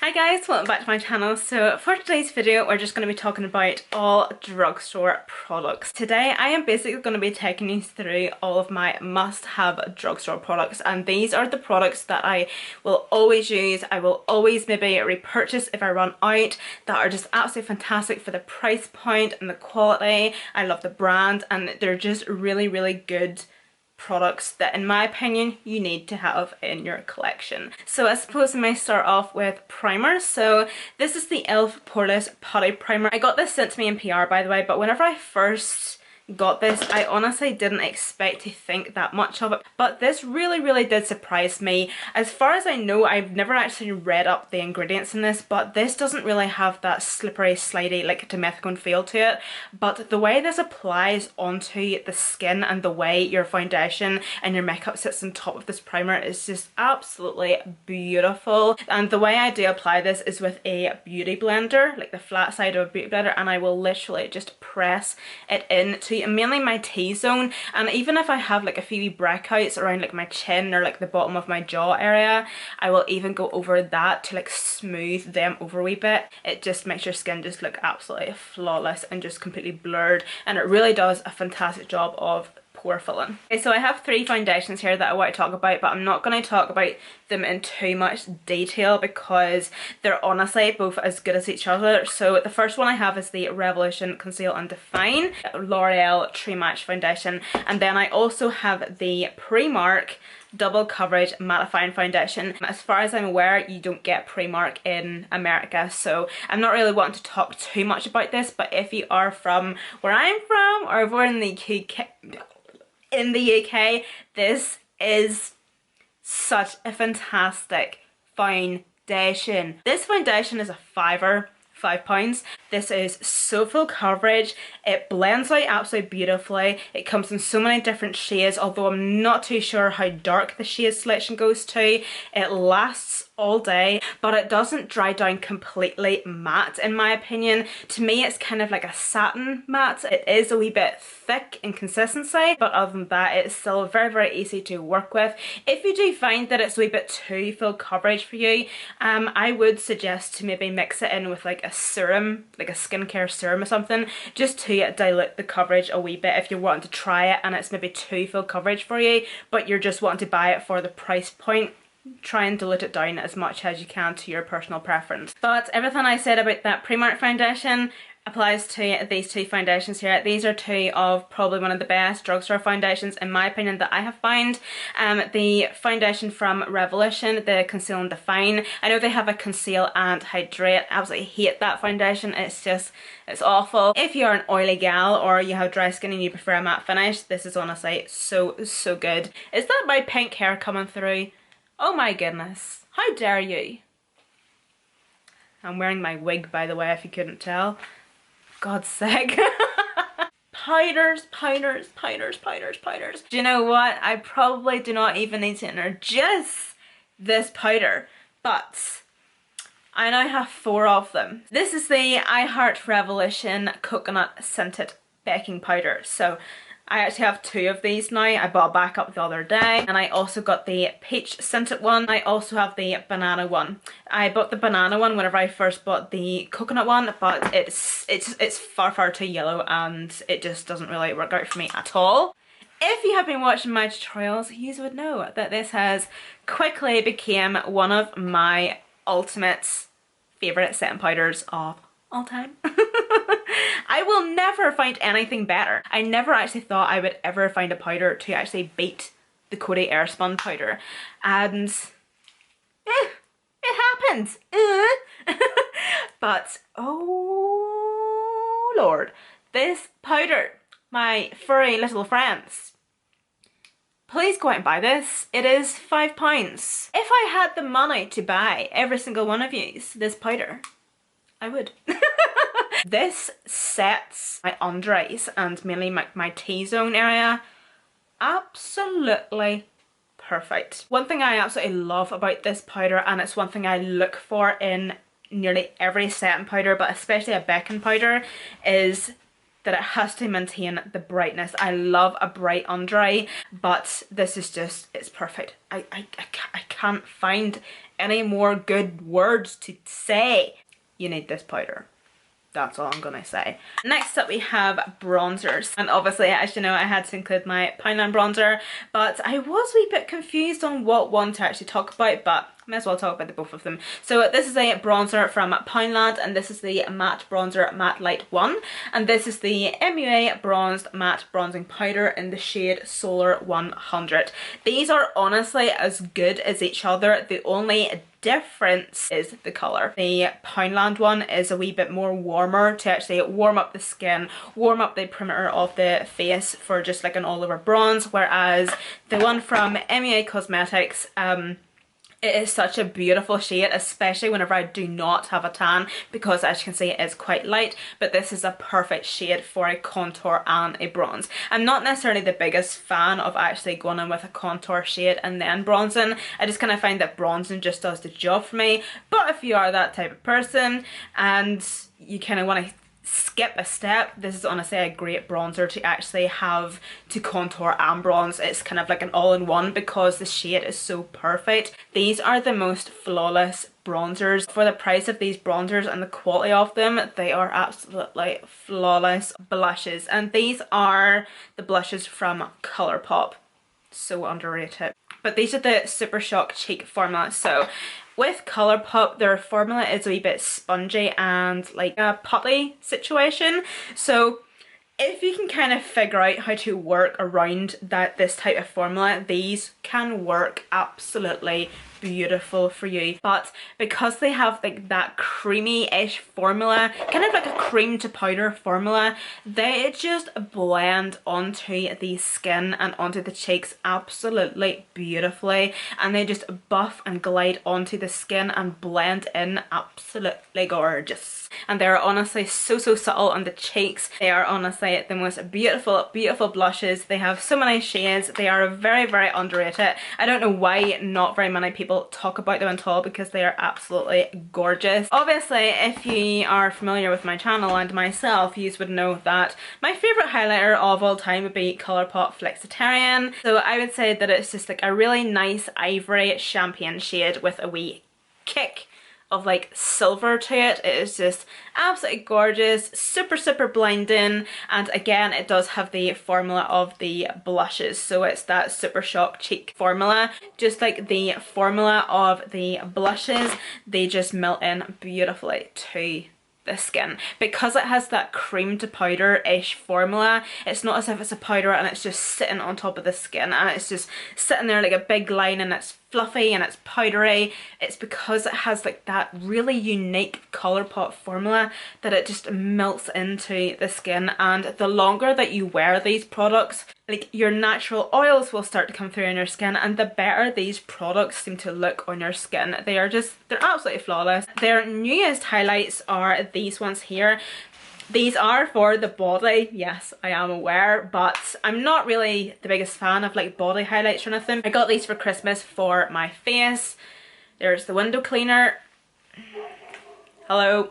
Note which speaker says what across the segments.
Speaker 1: Hi guys, welcome back to my channel. So for today's video we're just going to be talking about all drugstore products. Today I am basically going to be taking you through all of my must-have drugstore products, and these are the products that I will always use. I will always maybe repurchase if I run out, that are just absolutely fantastic for the price point and the quality. I love the brand and they're just really good products that in my opinion you need to have in your collection. So I suppose I may start off with primers. So this is the e.l.f. poreless putty primer. I got this sent to me in PR, by the way, but whenever I first got this I honestly didn't expect to think that much of it, but this really did surprise me. As far as I know, I've never actually read up the ingredients in this, but this doesn't really have that slippery slidey like dimethicone feel to it, but the way this applies onto the skin and the way your foundation and your makeup sits on top of this primer is just absolutely beautiful. And the way I do apply this is with a beauty blender, like the flat side of a beauty blender, and I will literally just press it into mainly my T-zone, and even if I have like a few breakouts around like my chin or like the bottom of my jaw area, I will even go over that to like smooth them over a wee bit. It just makes your skin just look absolutely flawless and just completely blurred, and it really does a fantastic job of pore filling. Okay, so I have three foundations here that I want to talk about, but I'm not going to talk about them in too much detail because they're honestly both as good as each other. So the first one I have is the Revolution Conceal and Define L'Oreal True Match Foundation, and then I also have the Primark Double Coverage Mattifying Foundation. As far as I'm aware, you don't get Primark in America, so I'm not really wanting to talk too much about this, but if you are from where I'm from or over in the UK, this is such a fantastic foundation. This foundation is a fiver, £5. This is so full coverage. It blends out absolutely beautifully. It comes in so many different shades, although I'm not too sure how dark the shade selection goes to. It lasts all day, but it doesn't dry down completely matte in my opinion. To me it's kind of like a satin matte. It is a wee bit thick in consistency, but other than that it's still very easy to work with. If you do find that it's a wee bit too full coverage for you, I would suggest to maybe mix it in with like a serum, like a skincare serum or something, just to dilute the coverage a wee bit if you're wanting to try it and it's maybe too full coverage for you, but you're just wanting to buy it for the price point. Try and dilute it down as much as you can to your personal preference. But everything I said about that Primark foundation applies to these two foundations here. These are two of probably one of the best drugstore foundations in my opinion that I have found. The foundation from Revolution, the Conceal and Define, I know they have a Conceal and Hydrate. I absolutely hate that foundation. It's awful. If you're an oily gal or you have dry skin and you prefer a matte finish, this is honestly so good. Is that my pink hair coming through? Oh my goodness, how dare you? I'm wearing my wig, by the way, if you couldn't tell. God's sake. Powders. Do you know what? I probably do not even need to introduce this powder, but I now have 4 of them. This is the I Heart Revolution Coconut Scented Baking Powder. So I actually have 2 of these now. I bought a backup the other day, and I also got the peach scented one. I also have the banana one. I bought the banana one whenever I first bought the coconut one, but it's far too yellow and it just doesn't really work out for me at all. If you have been watching my tutorials, you would know that this has quickly become one of my ultimate favourite setting powders of all time. I will never find anything better. I never actually thought I would ever find a powder to actually beat the Coty Airspun powder, and it happened. But oh lord, this powder, my furry little friends, please go out and buy this. It is £5. If I had the money to buy every single one of you this powder, I would. This sets my under eyes and mainly my T-zone area absolutely perfect. One thing I absolutely love about this powder, and it's one thing I look for in nearly every setting powder, but especially a baking powder, is that it has to maintain the brightness. I love a bright under eye, but this is just, it's perfect. I can't find any more good words to say. You need this powder. That's all I'm gonna say. Next up we have bronzers, and obviously as you know I had to include my Poundland bronzer, but I was a wee bit confused on what one to actually talk about, but I may as well talk about the both of them. So this is a bronzer from Poundland, and this is the matte bronzer Matte Light 1, and this is the MUA bronzed matte bronzing powder in the shade Solar 100. These are honestly as good as each other. The only difference is the colour. The Poundland one is a wee bit more warmer to actually warm up the skin, warm up the perimeter of the face for just like an all over bronze, whereas the one from MUA Cosmetics, it is such a beautiful shade, especially whenever I do not have a tan, because as you can see it is quite light, but this is a perfect shade for a contour and a bronze. I'm not necessarily the biggest fan of actually going in with a contour shade and then bronzing. I just kind of find that bronzing just does the job for me, but if you are that type of person and you kind of want to skip a step, this is honestly a great bronzer to actually have to contour and bronze. It's kind of like an all-in-one because the shade is so perfect. These are the most flawless bronzers. For the price of these bronzers and the quality of them, they are absolutely flawless blushes, and these are the blushes from Colourpop. So underrated. But these are the Super Shock Cheek formula. So with Colourpop, their formula is a wee bit spongy and like a putty situation. So if you can kind of figure out how to work around this type of formula, these can work absolutely beautiful for you. But because they have like that creamy-ish formula, kind of like a cream to powder formula, they just blend onto the skin and onto the cheeks absolutely beautifully, and they just buff and glide onto the skin and blend in absolutely gorgeous. And they're honestly so subtle on the cheeks. They are honestly the most beautiful blushes. They have so many shades. They are very underrated. I don't know why not very many people talk about them at all, because they are absolutely gorgeous. Obviously, if you are familiar with my channel and myself, you would know that my favourite highlighter of all time would be Colourpop Flexitarian. So I would say that it's just like a really nice ivory champagne shade with a wee kick of like silver to it. It is just absolutely gorgeous, super blinding, and again it does have the formula of the blushes, so it's that Super Shock Cheek formula. Just like the formula of the blushes, they just melt in beautifully to the skin. Because it has that cream to powder-ish formula, it's not as if it's a powder and it's just sitting on top of the skin and it's just sitting there like a big line and it's fluffy and it's powdery. It's because it has like that really unique Colourpop formula that it just melts into the skin, and the longer that you wear these products, like your natural oils will start to come through on your skin, and the better these products seem to look on your skin. They're absolutely flawless. Their newest highlights are these ones here. These are for the body, yes, I am aware, but I'm not really the biggest fan of like body highlights or anything. I got these for Christmas for my face. There's the window cleaner. Hello.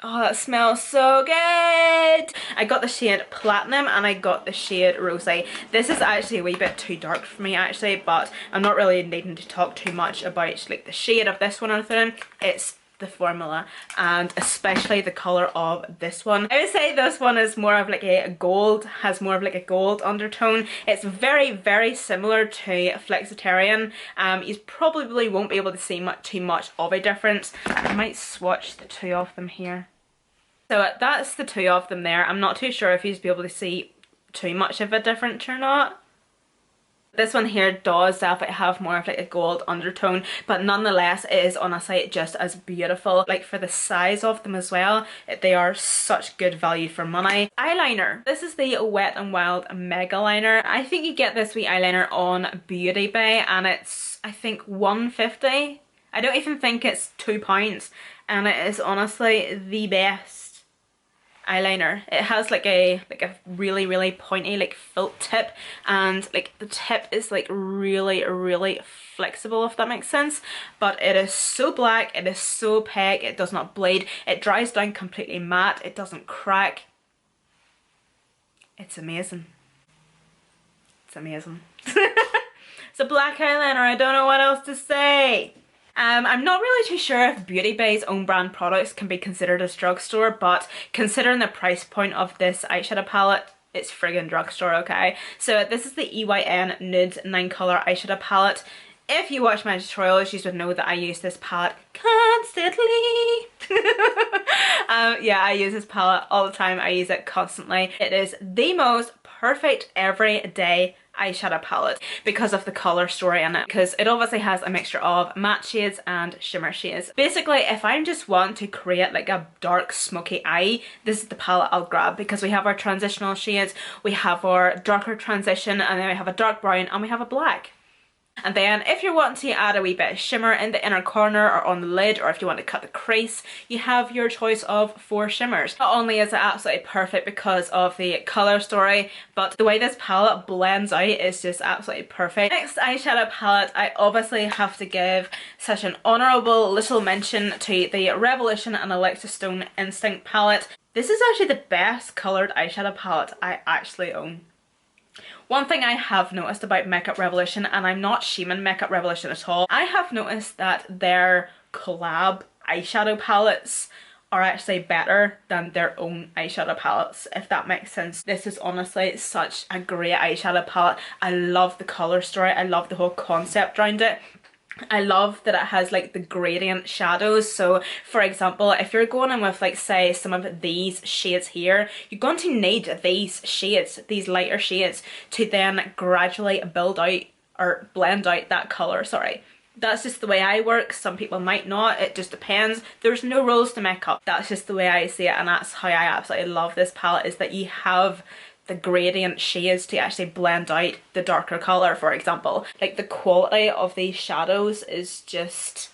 Speaker 1: Oh, that smells so good! I got the shade Platinum and I got the shade Rosy. This is actually a wee bit too dark for me actually, but I'm not really needing to talk too much about like the shade of this one or anything. It's the formula, and especially the colour of this one. I would say this one is more of like a gold, has more of like a gold undertone. It's very similar to Flexitarian. You probably won't be able to see too much of a difference. I might swatch the two of them here. So that's the two of them there. I'm not too sure if you'll be able to see too much of a difference or not. This one here does definitely have more of like a gold undertone, but nonetheless it is honestly just as beautiful. Like for the size of them as well, they are such good value for money. Eyeliner. This is the Wet n Wild Mega Liner. I think you get this wee eyeliner on Beauty Bay and it's I think $1.50. I don't even think it's £2, and it is honestly the best eyeliner. It has like a really pointy like felt tip, and like the tip is like really flexible, if that makes sense, but it is so black, it is so opaque, it does not bleed, it dries down completely matte, it doesn't crack. It's amazing. It's amazing. It's a black eyeliner, I don't know what else to say. I'm not really too sure if Beauty Bay's own brand products can be considered as drugstore, but considering the price point of this eyeshadow palette, it's friggin' drugstore, okay? So this is the EYN Nude 9 colour eyeshadow palette. If you watch my tutorials, you would know that I use this palette constantly. Yeah, I use this palette all the time. I use it constantly. It is the most perfect everyday eyeshadow palette because of the color story in it, because it obviously has a mixture of matte shades and shimmer shades. Basically, if I just want to create like a dark smoky eye, this is the palette I'll grab, because we have our transitional shades, we have our darker transition, and then we have a dark brown and we have a black. And then if you're wanting to add a wee bit of shimmer in the inner corner or on the lid, or if you want to cut the crease, you have your choice of 4 shimmers. Not only is it absolutely perfect because of the colour story, but the way this palette blends out is just absolutely perfect. Next eyeshadow palette, I obviously have to give such an honourable little mention to the Revolution and Alexa Stone Instinct palette. This is actually the best coloured eyeshadow palette I actually own. One thing I have noticed about Makeup Revolution, and I'm not shaming Makeup Revolution at all, I have noticed that their collab eyeshadow palettes are actually better than their own eyeshadow palettes, if that makes sense. This is honestly such a great eyeshadow palette. I love the colour story, I love the whole concept around it. I love that it has like the gradient shadows. So for example, if you're going in with like say some of these shades here, you're going to need these shades, these lighter shades, to then gradually build out or blend out that colour, sorry. That's just the way I work. Some people might not, it just depends. There's no rules to makeup. That's just the way I see it, and that's how I absolutely love this palette, is that you have the gradient shades to actually blend out the darker colour. For example, like the quality of these shadows is just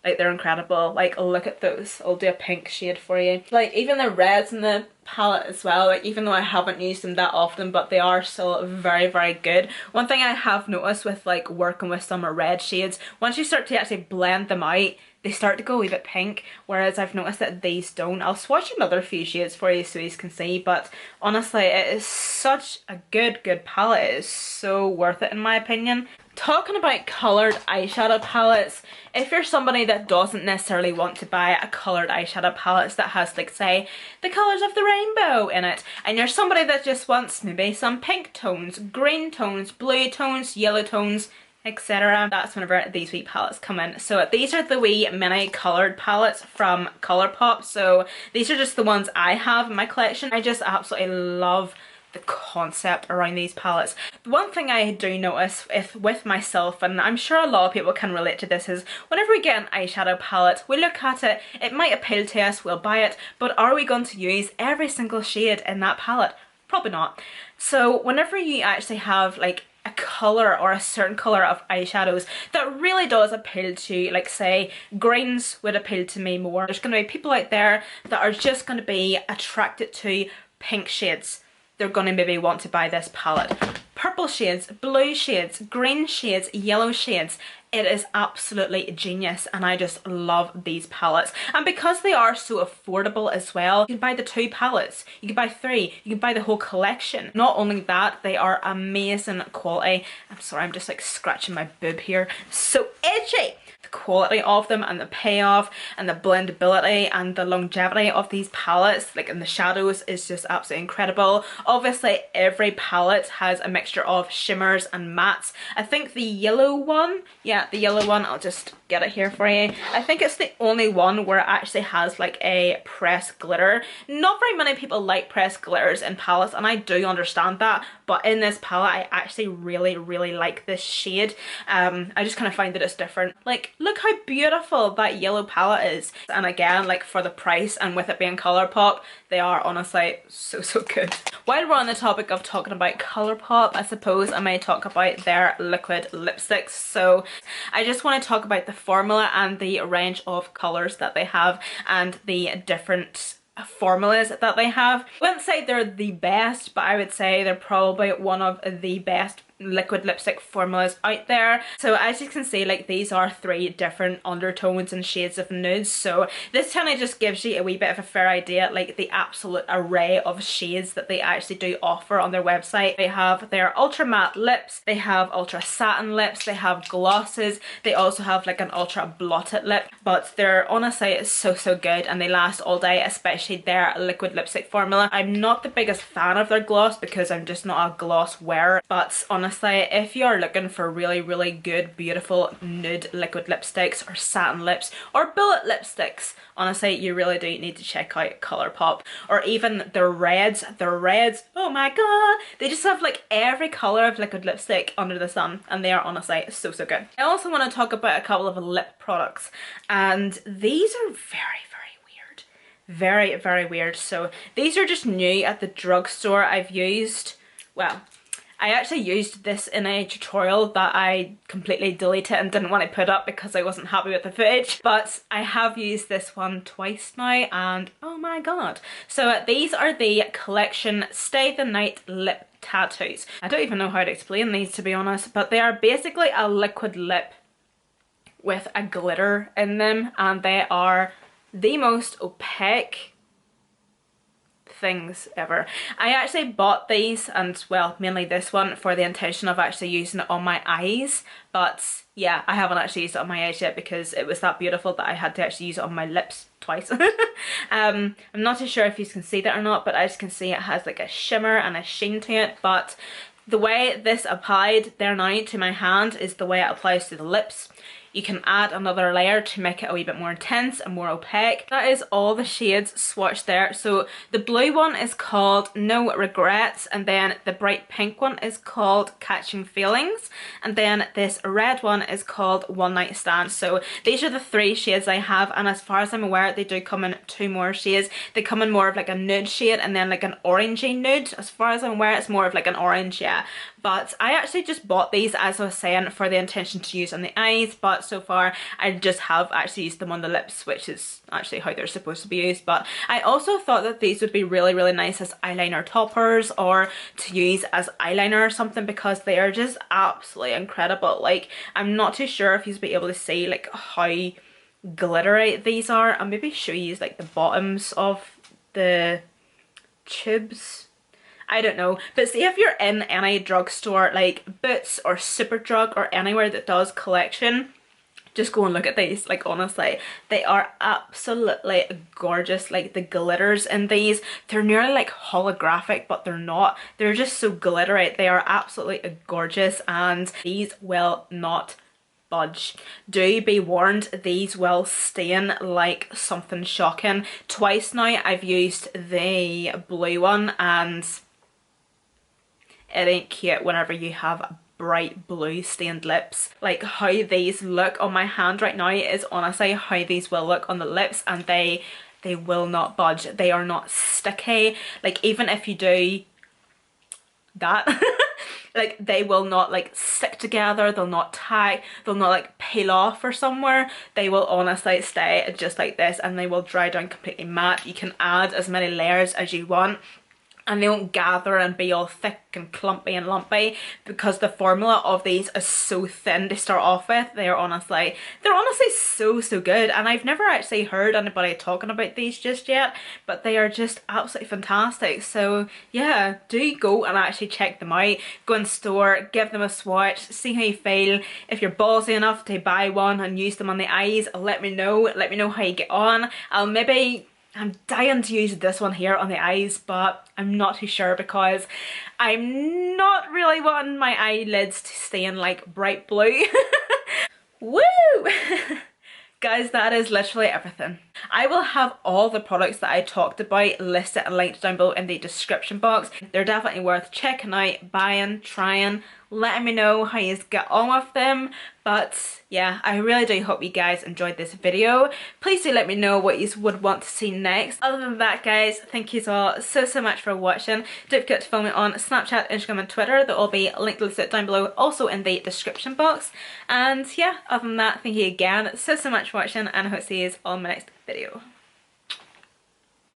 Speaker 1: like, they're incredible. Like, look at those. I'll do a pink shade for you. Like even the reds in the palette as well, like even though I haven't used them that often, but they are still very, very good. One thing I have noticed with like working with some red shades, once you start to actually blend them out, they start to go a wee bit pink, whereas I've noticed that these don't. I'll swatch another few shades for you so you can see, but honestly it is such a good palette. It is so worth it in my opinion. Talking about coloured eyeshadow palettes, if you're somebody that doesn't necessarily want to buy a coloured eyeshadow palette that has like say the colours of the rainbow in it, and you're somebody that just wants maybe some pink tones, green tones, blue tones, yellow tones, etc., that's whenever these wee palettes come in. So these are the wee mini coloured palettes from Colourpop. So these are just the ones I have in my collection. I just absolutely love the concept around these palettes. One thing I do notice with myself, and I'm sure a lot of people can relate to this, is whenever we get an eyeshadow palette, we look at it, it might appeal to us, we'll buy it, but are we going to use every single shade in that palette? Probably not. So whenever you actually have like a colour or a certain colour of eyeshadows that really does appeal to, like say greens would appeal to me more. There's going to be people out there that are just going to be attracted to pink shades. They're going to maybe want to buy this palette. Purple shades, blue shades, green shades, yellow shades. It is absolutely genius, and I just love these palettes. And because they are so affordable as well, you can buy the 2 palettes, you can buy 3, you can buy the whole collection. Not only that, they are amazing quality. I'm sorry, I'm just like scratching my boob here. So itchy! The quality of them and the payoff and the blendability and the longevity of these palettes, like in the shadows, is just absolutely incredible. Obviously every palette has a mixture of shimmers and mattes. I think the yellow one, yeah, the yellow one, I'll just get it here for you. I think it's the only one where it actually has like a pressed glitter. Not very many people like pressed glitters in palettes, and I do understand that, but in this palette I actually really like this shade. I just kind of find that it's different. Like, look how beautiful that yellow palette is, and again, like for the price and with it being Colourpop, they are honestly so good. While we're on the topic of talking about Colourpop, I suppose I may talk about their liquid lipsticks. So I just want to talk about the formula and the range of colours that they have and the different formulas that they have. I wouldn't say they're the best, but I would say they're probably one of the best liquid lipstick formulas out there. So as you can see, like, these are 3 different undertones and shades of nudes, so this kind of just gives you a wee bit of a fair idea, like the absolute array of shades that they actually do offer on their website. They have their ultra matte lips, they have ultra satin lips, they have glosses, they also have like an ultra blotted lip, but they're honestly so good and they last all day, especially their liquid lipstick formula. I'm not the biggest fan of their gloss because I'm just not a gloss wearer, but honestly, if you're looking for really good, beautiful nude liquid lipsticks or satin lips or bullet lipsticks, honestly, you really do need to check out Colourpop. Or even the reds, oh my god, they just have like every colour of liquid lipstick under the sun, and they are honestly so good. I also want to talk about a couple of lip products, and these are very weird. So these are just new at the drugstore. I've used, well, I actually used this in a tutorial that I completely deleted and didn't want to put up because I wasn't happy with the footage, but I have used this one twice now and oh my god. So these are the collection Stay the Night lip tattoos. I don't even know how to explain these, to be honest, but they are basically a liquid lip with a glitter in them, and they are the most opaque things ever. I actually bought these, and well, mainly this one, for the intention of actually using it on my eyes, but yeah, I haven't actually used it on my eyes yet because it was that beautiful that I had to actually use it on my lips twice. I'm not too sure if you can see that or not, but as you can see, it has like a shimmer and a sheen to it, but the way this applied there now to my hand is the way it applies to the lips. You can add another layer to make it a wee bit more intense and more opaque. That is all the shades swatched there. So the blue one is called No Regrets, and then the bright pink one is called Catching Feelings, and then this red one is called One Night Stand. So these are the 3 shades I have, and as far as I'm aware, they do come in 2 more shades. They come in more of like a nude shade and then like an orangey nude. As far as I'm aware, it's more of like an orange, yeah. But I actually just bought these, as I was saying, for the intention to use on the eyes, but so far I just have actually used them on the lips, which is actually how they're supposed to be used. But I also thought that these would be really nice as eyeliner toppers or to use as eyeliner or something, because they are just absolutely incredible. Like, I'm not too sure if you'll be able to see like how glittery these are. I'll maybe show you like the bottoms of the tubes. I don't know, but see, if you're in any drugstore like Boots or Superdrug or anywhere that does collection, just go and look at these. Like, honestly, they are absolutely gorgeous. Like, the glitters in these, they're nearly like holographic, but they're not. They're just so glittery. They are absolutely gorgeous, and these will not budge. Do be warned, these will stain like something shocking. Twice now I've used the blue one, and it ain't cute whenever you have bright blue stained lips. Like, how these look on my hand right now is honestly how these will look on the lips, and they will not budge. They are not sticky. Like, even if you do that like, they will not like stick together, they'll not tie, they'll not like peel off or somewhere. They will honestly stay just like this, and they will dry down completely matte. You can add as many layers as you want, and they won't gather and be all thick and clumpy and lumpy, because the formula of these is so thin to start off with. They're honestly so good, and I've never actually heard anybody talking about these just yet, but they are just absolutely fantastic. So yeah, do go and actually check them out. Go in store, give them a swatch, see how you feel. If you're ballsy enough to buy one and use them on the eyes, let me know how you get on. I'm dying to use this one here on the eyes, but I'm not too sure because I'm not really wanting my eyelids to stain like bright blue. Woo! Guys, that is literally everything. I will have all the products that I talked about listed and linked down below in the description box. They're definitely worth checking out, buying, trying, letting me know how you get on with them. But yeah, I really do hope you guys enjoyed this video. Please do let me know what you would want to see next. Other than that, guys, thank you all so much for watching. Don't forget to follow me on Snapchat, Instagram and Twitter. They'll all be linked listed down below, also in the description box. And yeah, other than that, thank you again so much for watching, and I hope to see you all in my next video.